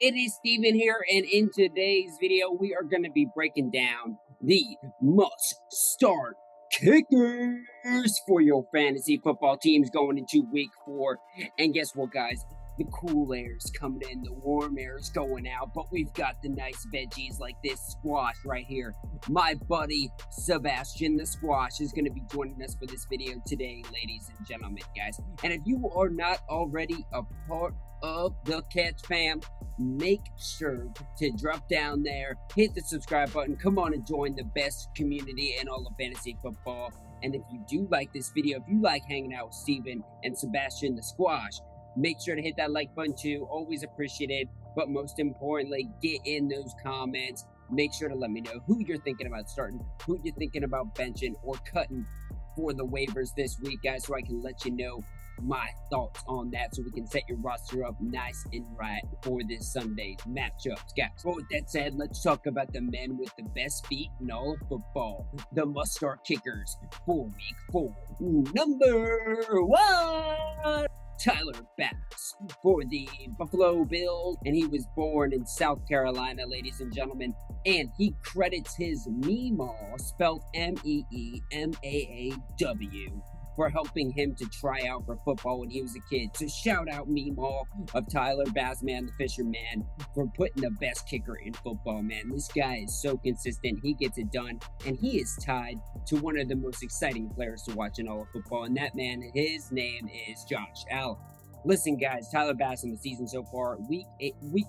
It is Steven here, and in today's video, we are going to be breaking down the must-start kickers for your fantasy football teams going into week 4. And guess what, guys? The cool air is coming in, the warm air is going out, but we've got the nice veggies like this squash right here. My buddy Sebastian the Squash is going to be joining us for this video today, ladies and gentlemen, guys. And if you are not already a part of the Catch fam, make sure to drop down there, hit the subscribe button, come on and join the best community in all of fantasy football. And if you do like this video, if you like hanging out with Steven and Sebastian the Squash, make sure to hit that like button too, always appreciated. But most importantly, get in those comments. Make sure to let me know who you're thinking about starting, who you're thinking about benching or cutting for the waivers this week, guys, so I can let you know my thoughts on that, so we can set your roster up nice and right for this Sunday's matchups, guys. But with that said, let's talk about the men with the best feet in all of football, the must-start kickers for week 4. Number 1, Tyler Bass for the Buffalo Bills, and he was born in South Carolina, ladies and gentlemen, and he credits his Meemaw, spelled M-E-E-M-A-A-W, for helping him to try out for football when he was a kid. So shout out Meemaw of Tyler Bass, man, the Fisherman, for putting the best kicker in football, man. This guy is so consistent. He gets it done, and he is tied to one of the most exciting players to watch in all of football, and that man, his name is Josh Allen. Listen, guys, Tyler Bass in the season so far, week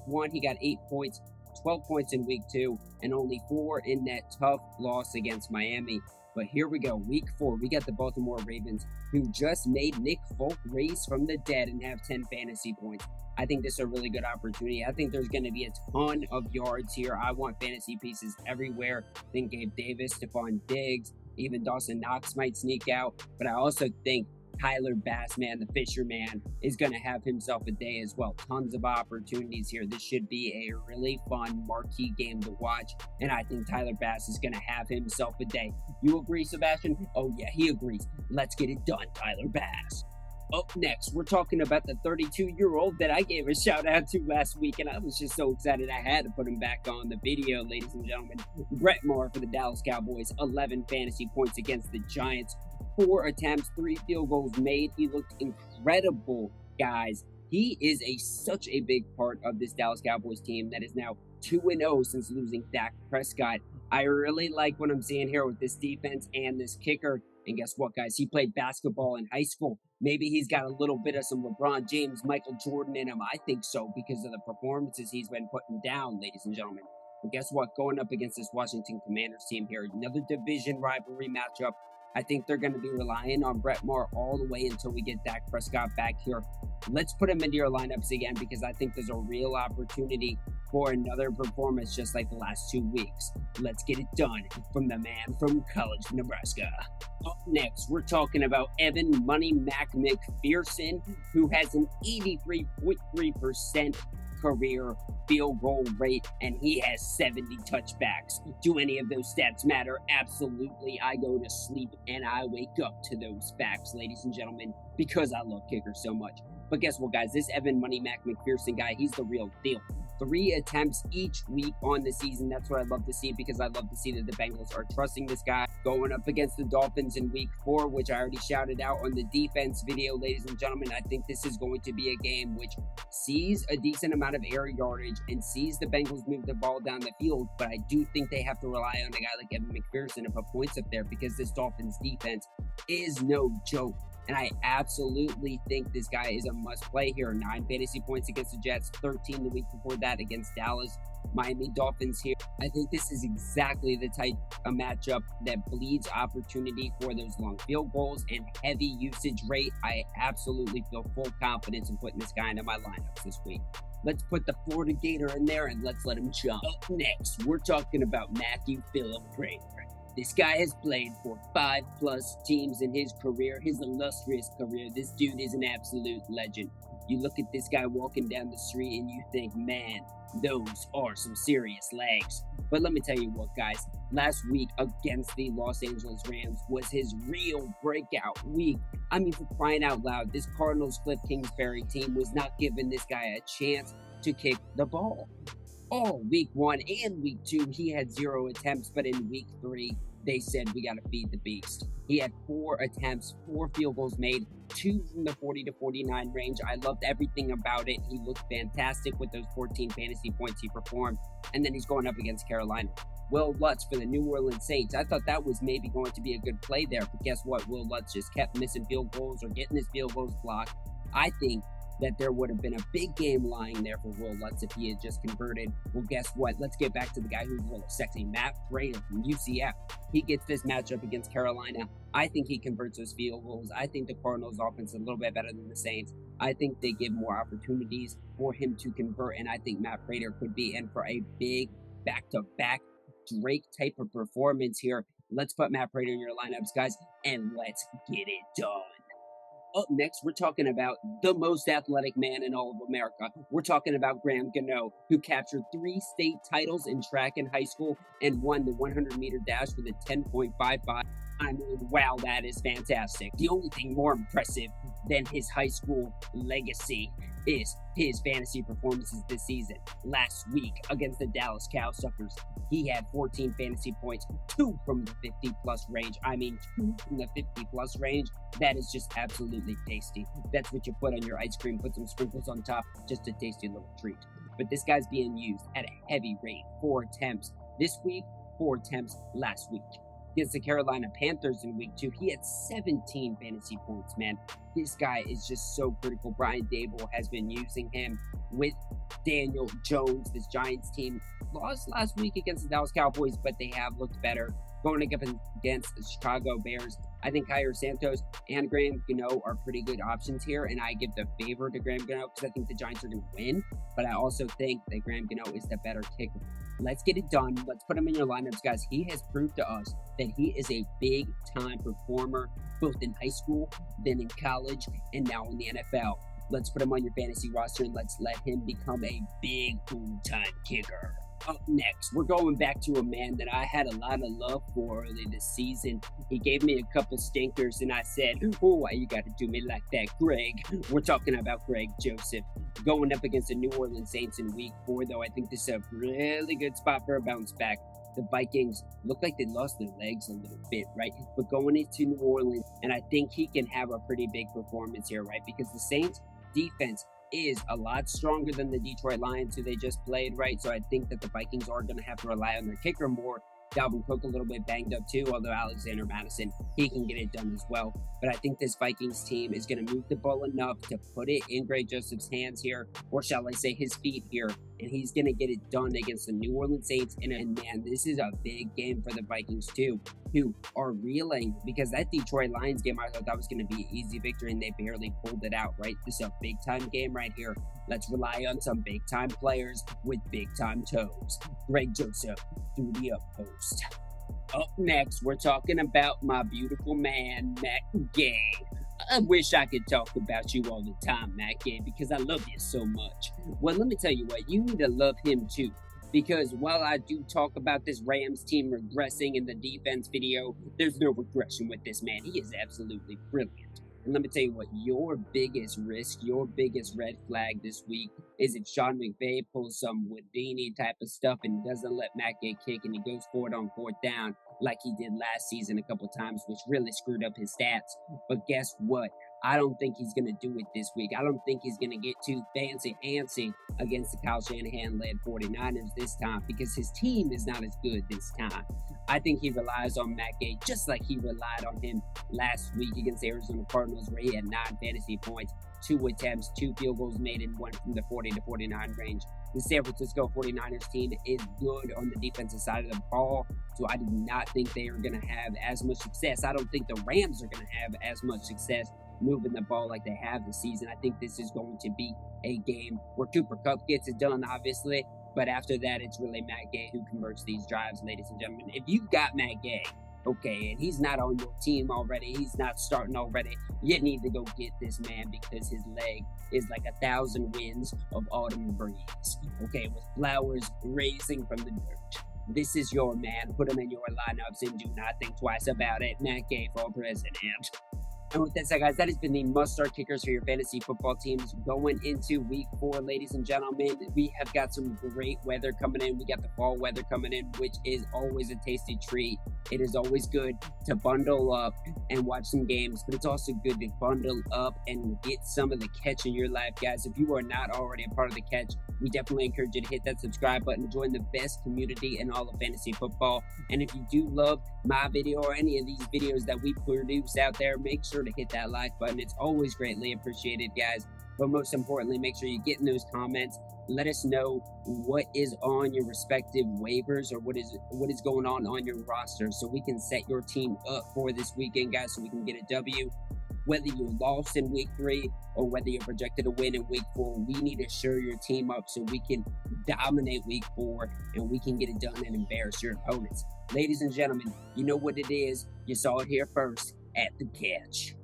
1, he got 8 points, 12 points in week 2, and only 4 in that tough loss against Miami. But here we go, week 4, we got the Baltimore Ravens, who just made Nick Folk raise from the dead and have 10 fantasy points. I think this is a really good opportunity. I think there's going to be a ton of yards here. I want fantasy pieces everywhere. I think Gabe Davis, Stephon Diggs, even Dawson Knox might sneak out. But I also think Tyler Bass, man, the Fisherman, is going to have himself a day as well. Tons of opportunities here. This should be a really fun marquee game to watch, and I think Tyler Bass is going to have himself a day. You agree, Sebastian? Oh, yeah, he agrees. Let's get it done, Tyler Bass. Up next, we're talking about the 32-year-old that I gave a shout-out to last week, and I was just so excited I had to put him back on the video, ladies and gentlemen. Brett Maher for the Dallas Cowboys, 11 fantasy points against the Giants. 4 attempts, 3 field goals made. He looked incredible, guys. He is such a big part of this Dallas Cowboys team that is now 2-0 since losing Dak Prescott. I really like what I'm seeing here with this defense and this kicker. And guess what, guys? He played basketball in high school. Maybe he's got a little bit of some LeBron James, Michael Jordan in him. I think so, because of the performances he's been putting down, ladies and gentlemen. But guess what? Going up against this Washington Commanders team here, another division rivalry matchup. I think they're going to be relying on Brett Maher all the way until we get Dak Prescott back here. Let's put him into your lineups again, because I think there's a real opportunity for another performance just like the last 2 weeks. Let's get it done from the man from College, Nebraska. Up next, we're talking about Evan Money Mac McPherson, who has an 83.3% career field goal rate, and he has 70 touchbacks. Do any of those stats matter? Absolutely. I go to sleep and I wake up to those facts, ladies and gentlemen, because I love kickers so much. But guess what, guys? This Evan Money Mac McPherson guy, he's the real deal. 3 attempts each week on the season. That's what I love to see, because I love to see that the Bengals are trusting this guy. Going up against the Dolphins in week 4, which I already shouted out on the defense video, ladies and gentlemen. I think this is going to be a game which sees a decent amount of air yardage and sees the Bengals move the ball down the field. But I do think they have to rely on a guy like Evan McPherson to put points up there, because this Dolphins defense is no joke. And I absolutely think this guy is a must-play here. 9 fantasy points against the Jets, 13 the week before that against Dallas. Miami Dolphins here. I think this is exactly the type of matchup that bleeds opportunity for those long field goals and heavy usage rate. I absolutely feel full confidence in putting this guy into my lineups this week. Let's put the Florida Gator in there and let's let him jump. Up next, we're talking about Matthew Phillip Prater. This guy has played for 5+ teams in his career, his illustrious career. This dude is an absolute legend. You look at this guy walking down the street and you think, man, those are some serious legs. But let me tell you what, guys. Last week against the Los Angeles Rams was his real breakout week. I mean, for crying out loud, this Cardinals Cliff Kingsbury team was not giving this guy a chance. to kick the ball. All week 1 and week 2, he had 0 attempts, but in week 3, they said we got to feed the beast. He had 4 attempts, 4 field goals made, 2 from the 40 to 49 range. I loved everything about it. He looked fantastic with those 14 fantasy points he performed. And then he's going up against Carolina. Will Lutz for the New Orleans Saints. I thought that was maybe going to be a good play there, but guess what? Will Lutz just kept missing field goals or getting his field goals blocked. I think that there would have been a big game lying there for Will Lutz if he had just converted. Well, guess what? Let's get back to the guy who's a little sexy, Matt Prater from UCF. He gets this matchup against Carolina. I think he converts those field goals. I think the Cardinals' offense is a little bit better than the Saints. I think they give more opportunities for him to convert, and I think Matt Prater could be in for a big back-to-back Drake type of performance here. Let's put Matt Prater in your lineups, guys, and let's get it done. Up next, we're talking about the most athletic man in all of America. We're talking about GANO, who captured 3 state titles in track in high school and won the 100-meter dash with a 10.55. I mean, wow, that is fantastic. The only thing more impressive than his high school legacy is his fantasy performances this season. Last week against the Dallas Cowsuckers, he had 14 fantasy points, 2 from the 50-plus range. I mean, 2 from the 50-plus range. That is just absolutely tasty. That's what you put on your ice cream, put some sprinkles on top, just a tasty little treat. But this guy's being used at a heavy rate. 4 attempts this week, 4 attempts last week. Against the Carolina Panthers in week 2, he had 17 fantasy points, man. This guy is just so critical. Brian Daboll has been using him with Daniel Jones. This Giants team lost last week against the Dallas Cowboys, but they have looked better. Going up against the Chicago Bears, I think Jair Santos and GANO are pretty good options here, and I give the favor to GANO because I think the Giants are going to win, but I also think that GANO is the better kicker. Let's get it done. Let's put him in your lineups, guys. He has proved to us that he is a big-time performer, both in high school, then in college, and now in the NFL. Let's put him on your fantasy roster, and let's let him become a big full-time kicker. Up next, we're going back to a man that I had a lot of love for early this season. He gave me a couple stinkers, and I said, oh, why you got to do me like that, Greg? We're talking about Greg Joseph. Going up against the New Orleans Saints in week 4, though, I think this is a really good spot for a bounce back. The Vikings look like they lost their legs a little bit, right? But going into New Orleans, and I think he can have a pretty big performance here, right? Because the Saints defense is a lot stronger than the Detroit Lions, who they just played, right? So I think that the Vikings are going to have to rely on their kicker more. Dalvin Cook a little bit banged up too, although Alexander Madison, he can get it done as well. But I think this Vikings team is going to move the ball enough to put it in Greg Joseph's hands here, or shall I say his feet here, and he's going to get it done against the New Orleans Saints. And man, this is a big game for the Vikings too, who are reeling, because that Detroit Lions game, I thought that was going to be an easy victory, and they barely pulled it out, right? This is a big-time game right here. Let's rely on some big-time players with big-time toes. Greg Joseph through the up post. Up next, we're talking about my beautiful man, Matt Gay. I wish I could talk about you all the time, Matt Gay, because I love you so much. Well, let me tell you what, you need to love him too. Because while I do talk about this Rams team regressing in the defense video, there's no regression with this man. He is absolutely brilliant. And let me tell you what, your biggest risk, your biggest red flag this week is if Sean McVay pulls some Houdini type of stuff and doesn't let Matt get kick and he goes for it on 4th down like he did last season a couple times, which really screwed up his stats. But guess what? I don't think he's going to do it this week. I don't think he's going to get too fancy-antsy against the Kyle Shanahan-led 49ers this time because his team is not as good this time. I think he relies on Matt Gay just like he relied on him last week against the Arizona Cardinals, where he had 9 fantasy points, 2 attempts, 2 field goals made, and 1 from the 40 to 49 range. The San Francisco 49ers team is good on the defensive side of the ball, so I do not think they are going to have as much success. I don't think the Rams are going to have as much success moving the ball like they have this season. I think this is going to be a game where Cooper Kupp gets it done, obviously, but after that, it's really Matt Gay who converts these drives, ladies and gentlemen. If you've got Matt Gay, okay, and he's not on your team already, he's not starting already, you need to go get this man because his leg is like 1,000 winds of autumn breeze, okay, with flowers raising from the dirt. This is your man. Put him in your lineups and do not think twice about it. Matt Gay for president. And with that said, guys, that has been the must-start kickers for your fantasy football teams going into week 4, ladies and gentlemen. We have got some great weather coming in. We got the fall weather coming in, which is always a tasty treat. It is always good to bundle up and watch some games, but it's also good to bundle up and get some of the catch in your life, guys. If you are not already a part of the catch, we definitely encourage you to hit that subscribe button, join the best community in all of fantasy football. And if you do love my video or any of these videos that we produce out there, make sure to hit that like button. It's always greatly appreciated, guys. But most importantly, make sure you get in those comments. Let us know what is on your respective waivers or what is going on your roster, so we can set your team up for this weekend, guys, so we can get a W. Whether you lost in week 3 or whether you're projected to win in week 4, we need to shore your team up so we can dominate week 4 and we can get it done and embarrass your opponents. Ladies and gentlemen, you know what it is. You saw it here first at the catch.